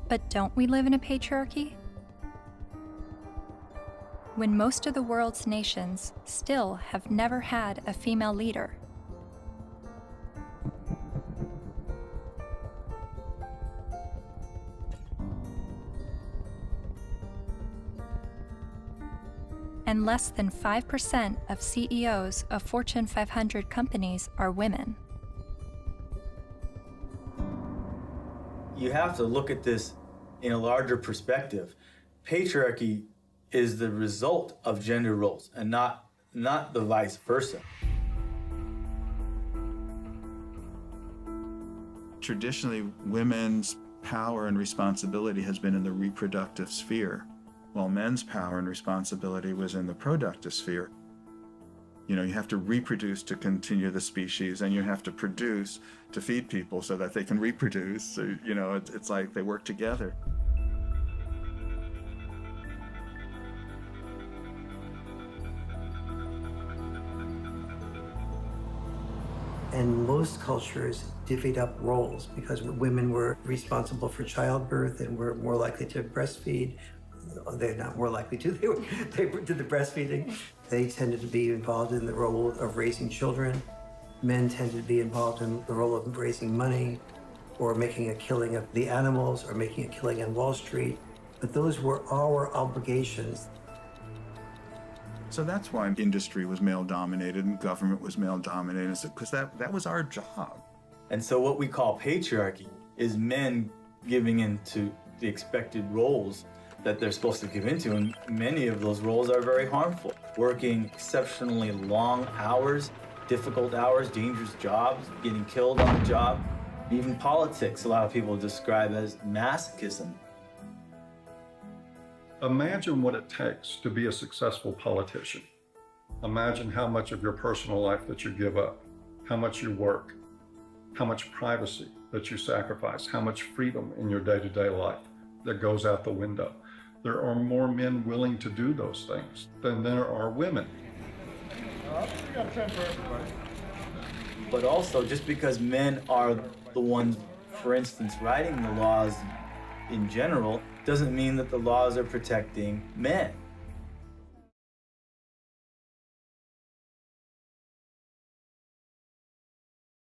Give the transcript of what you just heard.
But don't we live in a patriarchy? When most of the world's nations still have never had a female leader. And less than 5% of CEOs of Fortune 500 companies are women. You have to look at this in a larger perspective. Patriarchy is the result of gender roles and not the vice versa. Traditionally, women's power and responsibility has been in the reproductive sphere, while men's power and responsibility was in the productive sphere. You know, you have to reproduce to continue the species, and you have to produce to feed people so that they can reproduce. So, you know, it's like they work together. And most cultures divvied up roles because women were responsible for childbirth and were more likely to breastfeed. They're not more likely to, they did the breastfeeding. They tended to be involved in the role of raising children. Men tended to be involved in the role of raising money or making a killing of the animals or making a killing on Wall Street. But those were our obligations. So that's why industry was male-dominated and government was male-dominated, because that was our job. And so what we call patriarchy is men giving into the expected roles that they're supposed to give into, and many of those roles are very harmful. Working exceptionally long hours, difficult hours, dangerous jobs, getting killed on the job. Even politics, a lot of people describe as masochism. Imagine what it takes to be a successful politician. Imagine how much of your personal life that you give up, how much you work, how much privacy that you sacrifice, how much freedom in your day-to-day life that goes out the window. There are more men willing to do those things than there are women. But also, just because men are the ones, for instance, writing the laws in general, doesn't mean that the laws are protecting men.